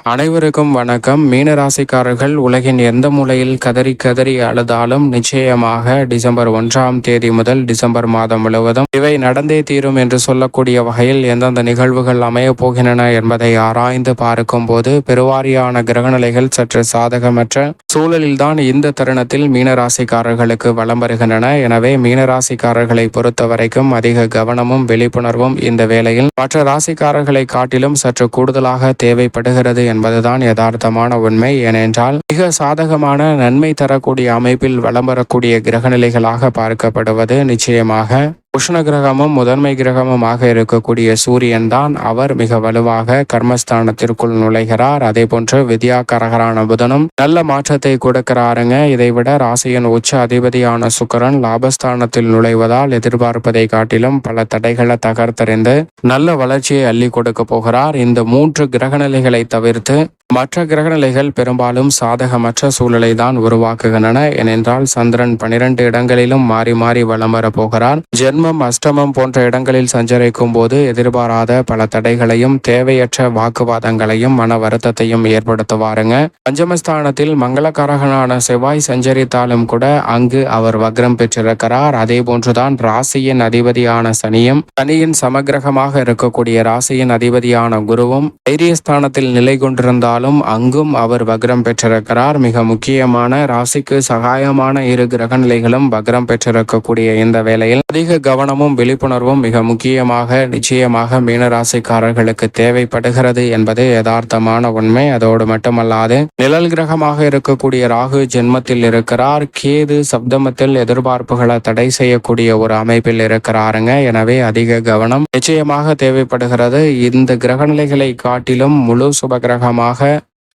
அனைவருக்கும் வணக்கம். மீனராசிக்காரர்கள் உலகின் எந்த மூலையில் கதறி கதறி அழுதாலும் நிச்சயமாக டிசம்பர் 1ஆம் தேதி முதல் டிசம்பர் மாதம் முழுவதும் இவை நடந்தே தீரும் என்று சொல்லக்கூடிய வகையில் எந்தெந்த நிகழ்வுகள் அமையப் போகின்றன என்பதை ஆராய்ந்து பார்க்கும் போது பெருவாரியான கிரகநிலைகள் சற்று சாதகமற்ற சூழலில்தான் இந்த தருணத்தில் மீனராசிக்காரர்களுக்கு வலம் வருகின்றன. எனவே மீனராசிக்காரர்களை பொறுத்த வரைக்கும் அதிக கவனமும் விழிப்புணர்வும் இந்த வேளையில் மற்ற ராசிக்காரர்களை காட்டிலும் சற்று கூடுதலாக தேவைப்படுகிறது என்பதுதான் யதார்த்தமான உண்மை. ஏனென்றால் மிக சாதகமான நன்மை தரக்கூடிய அமைப்பில் வலம் வரக்கூடிய கிரகநிலைகளாக பார்க்கப்படுவது நிச்சயமாக உஷ்ண கிரகமும் முதன்மை கிரகமுமாக இருக்கக்கூடிய சூரியன் தான். அவர் மிக வலுவாக கர்மஸ்தானத்திற்குள் நுழைகிறார். அதே போன்று வித்யாகரகரான புதனும் நல்ல மாற்றத்தை கொடுக்கிறாருங்க. இதைவிட ராசியின் உச்ச அதிபதியான சுக்கிரன் லாபஸ்தானத்தில் நுழைவதால் எதிர்பார்ப்பதை காட்டிலும் பல தடைகளை தகர்த்தறிந்து நல்ல வளர்ச்சியை அள்ளி கொடுக்க போகிறார். இந்த 3 கிரகநிலைகளை தவிர்த்து மற்ற கிரகநிலைகள் பெரும்பாலும் சாதகமற்ற சூழலை தான் உருவாக்குகின்றன. ஏனென்றால் சந்திரன் 12 இடங்களிலும் மாறி மாறி வலம் வர போகிறார். ஜென்மம் அஷ்டமம் போன்ற இடங்களில் சஞ்சரிக்கும் போது எதிர்பாராத பல தடைகளையும் தேவையற்ற வாக்குவாதங்களையும் மன வருத்தத்தையும் ஏற்படுத்துவாருங்க. பஞ்சமஸ்தானத்தில் மங்களகாரகனான செவ்வாய் சஞ்சரித்தாலும் கூட அங்கு அவர் வக்ரம் பெற்றிருக்கிறார். அதே போன்றுதான் ராசியின் அதிபதியான சனியின் சமகிரகமாக இருக்கக்கூடிய ராசியின் அதிபதியான குருவும் தைரியஸ்தானத்தில் நிலை கொண்டிருந்தார். அங்கும் அவர் வக்ரம் பெற்றிருக்கிறார். மிக முக்கியமான ராசிக்கு சகாயமான 2 கிரகநிலைகளும் வக்ரம் பெற்றிருக்கக்கூடிய இந்த வேளையில் அதிக கவனமும் விழிப்புணர்வும் மிக முக்கியமாக நிச்சயமாக மீனராசிக்காரர்களுக்கு தேவைப்படுகிறது என்பது யதார்த்தமான உண்மை. அதோடு மட்டுமல்லாது நிழல் கிரகமாக இருக்கக்கூடிய ராகு ஜென்மத்தில் இருக்கிறார். கேது சப்தமத்தில் எதிர்பார்ப்புகளை தடை செய்யக்கூடிய ஒரு அமைப்பில் இருக்கிறாருங்க. எனவே அதிக கவனம் நிச்சயமாக தேவைப்படுகிறது. இந்த கிரகநிலைகளை காட்டிலும் முழு சுபகிரகமாக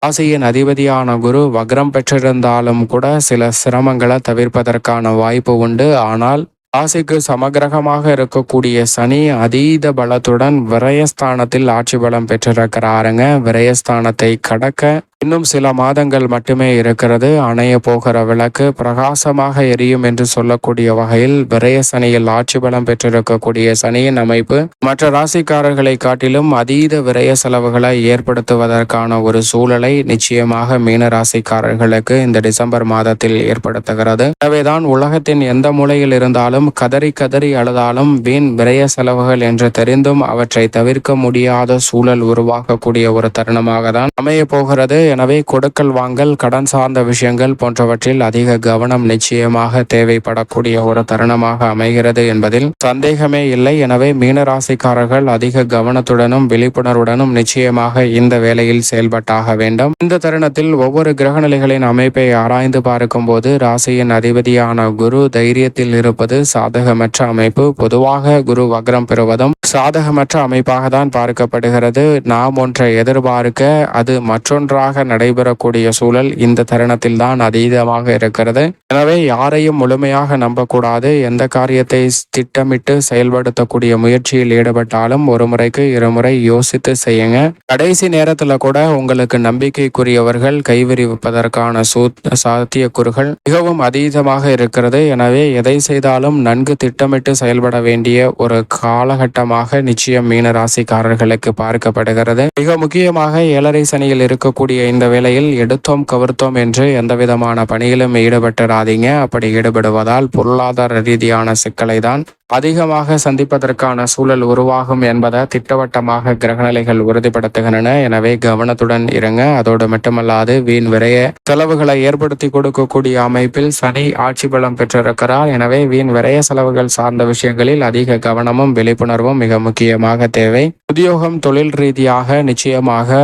ராசியின் அதிபதியான குரு வக்ரம் பெற்றிருந்தாலும் கூட சில சிரமங்களை தவிர்ப்பதற்கான வாய்ப்பு உண்டு. ஆனால் ராசிக்கு சமகிரகமாக இருக்கக்கூடிய சனி அதீத பலத்துடன் விரயஸ்தானத்தில் ஆட்சி பலம் பெற்றிருக்கிறாருங்க. விரயஸ்தானத்தை கடக்க இன்னும் சில மாதங்கள் மட்டுமே இருக்கிறது. அணைய போகிற விளக்கு பிரகாசமாக எரியும் என்று சொல்லக்கூடிய வகையில் விரய சனியில் ஆட்சி பலம் பெற்றிருக்கக்கூடிய சனியின் அமைப்பு மற்ற ராசிக்காரர்களை காட்டிலும் அதீத விரய செலவுகளை ஏற்படுத்துவதற்கான ஒரு சூழலை நிச்சயமாக மீன ராசிக்காரர்களுக்கு இந்த டிசம்பர் மாதத்தில் ஏற்படுத்துகிறது. எனவேதான் உலகத்தின் எந்த மூலையில் இருந்தாலும் கதறி கதறி அழுதாலும் வீண் விரய செலவுகள் என்று தெரிந்தும் அவற்றை தவிர்க்க முடியாத சூழல் உருவாக்கக்கூடிய ஒரு தருணமாக தான் அமைய போகிறது. எனவே கொடுக்கல் வாங்கல் கடன் சார்ந்த விஷயங்கள் போன்றவற்றில் அதிக கவனம் நிச்சயமாக தேவைப்படக்கூடிய ஒரு தருணமாக அமைகிறது என்பதில் சந்தேகமே இல்லை. எனவே மீனராசிக்காரர்கள் அதிக கவனத்துடனும் விழிப்புணர்வுடனும் நிச்சயமாக இந்த வேளையில் செயல்பட்டாக வேண்டும். இந்த தருணத்தில் ஒவ்வொரு கிரகநிலைகளின் அமைப்பை ஆராய்ந்து பார்க்கும் போது ராசியின் அதிபதியான குரு தைரியத்தில் இருப்பது சாதகமற்ற அமைப்பு. பொதுவாக குரு வக்ரம் பெறுவதும் சாதகமற்ற அமைப்பாக தான் பார்க்கப்படுகிறது. நாம் ஒன்றை எதிர்பார்க்க அது மற்றொன்றாக நடைபெறக்கூடிய சூழல் இந்த தருணத்தில் தான் அதீதமாக இருக்கிறது. எனவே யாரையும் முழுமையாக நம்பக்கூடாது. எந்த காரியத்தை திட்டமிட்டு செயல்படுத்தக்கூடிய முயற்சியில் ஈடுபட்டாலும் ஒரு முறைக்கு 2 முறை யோசித்து செய்யுங்க. கடைசி நேரத்துல கூட உங்களுக்கு நம்பிக்கைக்குரியவர்கள் கைவிரிப்பதற்கான சாத்தியக்கூறுகள் மிகவும் அதீதமாக இருக்கிறது. எனவே எதை செய்தாலும் நன்கு திட்டமிட்டு செயல்பட வேண்டிய ஒரு காலகட்டமாக நிச்சயம் மீன ராசிக்காரர்களுக்கு பார்க்கப்படுகிறது. மிக முக்கியமாக 7.5 சனியில் இருக்கக்கூடிய இந்த வேளையில் எடுத்தோம் கவர்த்தோம் என்று எந்த விதமான பணியிலும் ஈடுபட்டுறாதீங்க. அப்படி ஈடுபடுவதால் பொருளாதார ரீதியான சிக்கலை தான் அதிகமாக சந்திப்பதற்கான சூழல் உருவாகும் என்பதை திட்டவட்டமாக கிரகநிலைகள் உறுதிப்படுத்துகின்றன. எனவே கவனத்துடன் இருங்க. அதோடு மட்டுமல்லாது வீண் விரைய செலவுகளை ஏற்படுத்தி கொடுக்கக்கூடிய அமைப்பில் சனி ஆட்சி பலம் பெற்றிருக்கிறார். எனவே வீண் விரைய செலவுகள் சார்ந்த விஷயங்களில் அதிக கவனமும் விழிப்புணர்வும் மிக முக்கியமாக தேவை. உத்தியோகம் தொழில் ரீதியாக நிச்சயமாக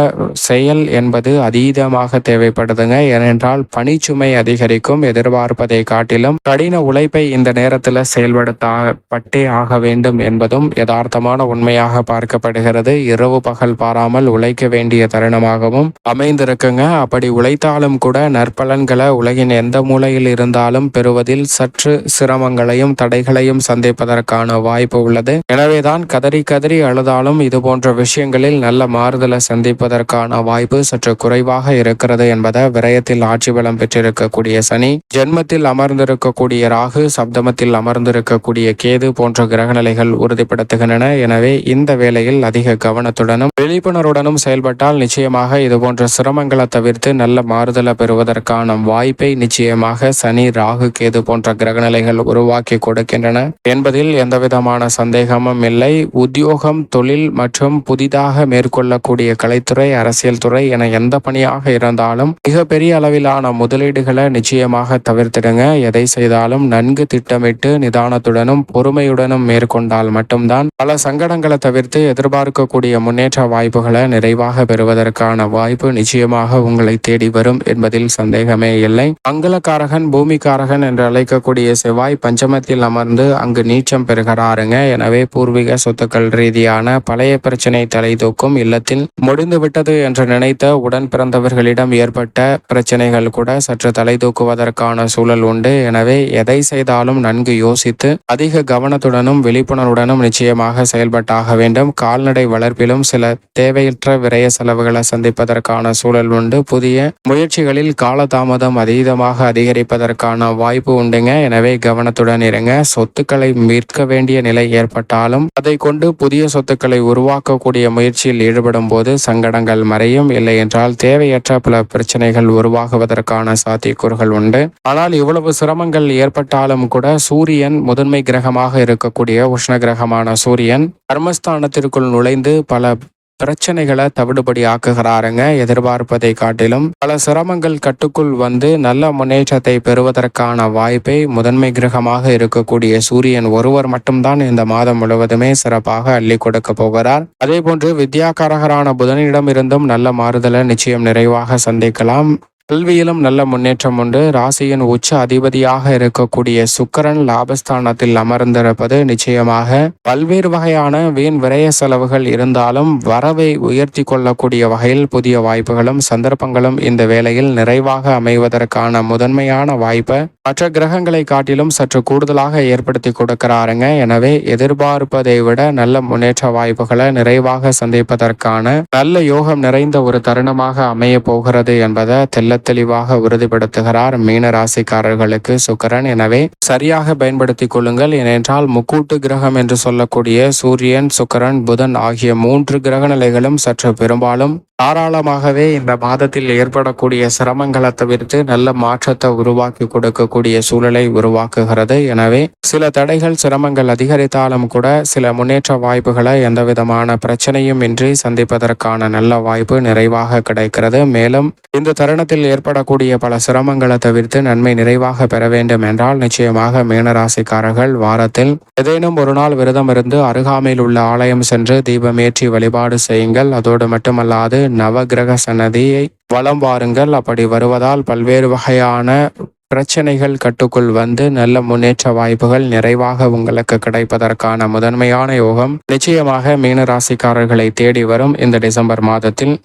செயல் என்பது அதீதமாக தேவைப்படுதுங்க. ஏனென்றால் பணிச்சுமை அதிகரிக்கும். எதிர்பார்ப்பதை காட்டிலும் கடின உழைப்பை இந்த நேரத்தில் செயல்படுத்தப்பட்டே ஆக வேண்டும் என்பதும் யதார்த்தமான உண்மையாக பார்க்கப்படுகிறது. இரவு பகல் பாராமல் உழைக்க வேண்டிய தருணமாகவும் அமைந்திருக்குங்க. அப்படி உழைத்தாலும் கூட நற்பலன்களை உலகின் எந்த மூலையில் இருந்தாலும் பெறுவதில் சற்று சிரமங்களையும் தடைகளையும் சந்திப்பதற்கான வாய்ப்பு உள்ளது. எனவேதான் கதறி கதறி அழுதாலும் இது போன்ற விஷயங்களில் நல்ல மாறுதலை சந்திப்பதற்கான வாய்ப்பு சற்று குறைவாக இருக்கிறது என்பதை விரயத்தில் ஆட்சி பலம் பெற்றிருக்கக்கூடிய சனி, ஜென்மத்தில் அமர்ந்திருக்கக்கூடிய ராகு, சப்தமத்தில் அமர்ந்திருக்கக்கூடிய கேது கேது போன்ற கிரகநிலைகள் உறுதிப்படுத்துகின்றன. எனவே இந்த வேளையில் அதிக கவனத்துடனும் விழிப்புணர்வுடனும் செயல்பட்டால் நிச்சயமாக இதுபோன்ற சிரமங்களை தவிர்த்து நல்ல மாறுதலை பெறுவதற்கான வாய்ப்பை நிச்சயமாக சனி, ராகு, கேது போன்ற கிரகநிலைகள் உருவாக்கி கொடுக்கின்றன என்பதில் எந்தவிதமான சந்தேகமும் இல்லை. உத்தியோகம், தொழில் மற்றும் புதிதாக மேற்கொள்ளக்கூடிய கலைத்துறை, அரசியல் துறை என எந்த பணியாக இருந்தாலும் மிகப்பெரிய அளவிலான முதலீடுகளை நிச்சயமாக தவிர்த்திடுங்க. எதை செய்தாலும் நன்கு திட்டமிட்டு நிதானத்துடனும் பொறுமையுடனும் மேற்கொண்டால் மட்டும்தான் பல சங்கடங்களை தவிர்த்து எதிர்பார்க்கக்கூடிய முன்னேற்ற வாய்ப்புகளை நிறைவாக பெறுவதற்கான வாய்ப்பு நிச்சயமாக உங்களை தேடி வரும் என்பதில் சந்தேகமே இல்லை. மங்களக்காரகன், பூமிக்காரகன் என்று அழைக்கக்கூடிய செவ்வாய் பஞ்சமத்தில் அமர்ந்து அங்கு நீச்சம் பெறுகிறாருங்க. எனவே பூர்வீக சொத்துக்கள் ரீதியான பழைய பிரச்சனை தலை தூக்கும். இல்லத்தில் முடிந்துவிட்டது என்று நினைத்த உடன் பிறந்தவர்களிடம் ஏற்பட்ட பிரச்சனைகள் கூட சற்று தலை தூக்குவதற்கான சூழல் உண்டு. எனவே எதை செய்தாலும் நன்கு யோசித்து அதிக கவனத்துடனும் விழிப்புணர்வுடனும் நிச்சயமாக செயல்பட்டாக வேண்டும். கால்நடை வளர்ப்பிலும் சில தேவையற்ற விரய செலவுகளை சந்திப்பதற்கான சூழல் உண்டு. புதிய முயற்சிகளில் காலதாமதம் அதீதமாக அதிகரிப்பதற்கான வாய்ப்பு உண்டுங்க. எனவே கவனத்துடன் இருங்க. சொத்துக்களை மீட்க வேண்டிய நிலை ஏற்பட்டாலும் அதை கொண்டு புதிய சொத்துக்களை உருவாக்கக்கூடிய முயற்சியில் ஈடுபடும் போது சங்கடங்கள் மறையும். இல்லை என்றால் தேவையற்ற பல பிரச்சனைகள் உருவாகுவதற்கான சாத்தியக்கூறுகள் உண்டு. ஆனால் இவ்வளவு சிரமங்கள் ஏற்பட்டாலும் கூட சூரியன் முதன்மை கிரகமாக இருக்கக்கூடிய உஷ்ண கிரகமான சூரியன் கர்மஸ்தானத்திற்குள் நுழைந்து பல பிரச்சனைகளை தவிடுபடி ஆக்குகிறாருங்க. எதிர்பார்ப்பதை காட்டிலும் பல சிரமங்கள் கட்டுக்குள் வந்து நல்ல முன்னேற்றத்தை பெறுவதற்கான வாய்ப்பை முதன்மை கிரகமாக இருக்கக்கூடிய சூரியன் ஒருவர் மட்டும்தான் இந்த மாதம் முழுவதுமே சிறப்பாக அள்ளி கொடுக்க போகிறார். அதே போன்று வித்யாகாரகரான புதனிடம் இருந்தும் நல்ல மாறுதலை நிச்சயம் நிறைவாக சந்திக்கலாம். கல்வியிலும் நல்ல முன்னேற்றம் உண்டு. ராசியின் உச்ச அதிபதியாக இருக்கக்கூடிய சுக்கிரன் லாபஸ்தானத்தில் அமர்ந்திருப்பது நிச்சயமாக பல்வேறு வகையான வீண் விரய செலவுகள் இருந்தாலும் வரவை உயர்த்தி கொள்ளக்கூடிய வகையில் புதிய வாய்ப்புகளும் சந்தர்ப்பங்களும் இந்த வேளையில் நிறைவாக அமைவதற்கான முதன்மையான வாய்ப்பை மற்ற கிரகங்களை காட்டிலும் சற்று கூடுதலாக ஏற்படுத்தி கொடுக்கிறாருங்க. எனவே எதிர்பார்ப்பதை விட நல்ல முன்னேற்ற வாய்ப்புகளை நிறைவாக சந்திப்பதற்கான நல்ல யோகம் நிறைந்த ஒரு தருணமாக அமைய போகிறது என்பதை தெளிவாக உறுதிப்படுத்துகிறார் மீன ராசிக்காரர்களுக்கு சுக்கிரன். எனவே சரியாக பயன்படுத்திக் கொள்ளுங்கள். ஏனென்றால் முக்கூட்டு கிரகம் என்று சொல்லக்கூடிய சூரியன், சுக்கிரன், புதன் ஆகிய 3 கிரக நிலைகளும் சற்று பெரும்பாலும் தாராளமாகவே இந்த மாதத்தில் ஏற்படக்கூடிய சிரமங்களை தவிர்த்து நல்ல மாற்றத்தை உருவாக்கி கொடுக்கக்கூடிய சூழலை உருவாக்குகிறது. எனவே சில தடைகள், சிரமங்கள் அதிகரித்தாலும் கூட சில முன்னேற்ற வாய்ப்புகளை எந்தவிதமான பிரச்சனையும் இன்றி சந்திப்பதற்கான நல்ல வாய்ப்பு நிறைவாக கிடைக்கிறது. மேலும் இந்த தருணத்தில் ஏற்படக்கூடிய பல சிரமங்களை தவிர்த்து நன்மை நிறைவாக பெற வேண்டும் என்றால் நிச்சயமாக மீனராசிக்காரர்கள் வாரத்தில் ஏதேனும் ஒரு நாள் விரதம் இருந்து அருகாமையில் உள்ள ஆலயம் சென்று தீபமேற்றி வழிபாடு செய்யுங்கள். அதோடு மட்டுமல்லாது நவகிரக சன்னதியை வலம் வாருங்கள். அப்படி வருவதால் பல்வேறு வகையான பிரச்சனைகள் கட்டுக்குள் வந்து நல்ல முன்னேற்ற வாய்ப்புகள் நிறைவாக உங்களுக்கு கிடைப்பதற்கான முதன்மையான யோகம் நிச்சயமாக மீனராசிக்காரர்களை தேடி வரும் இந்த டிசம்பர் மாதத்தில்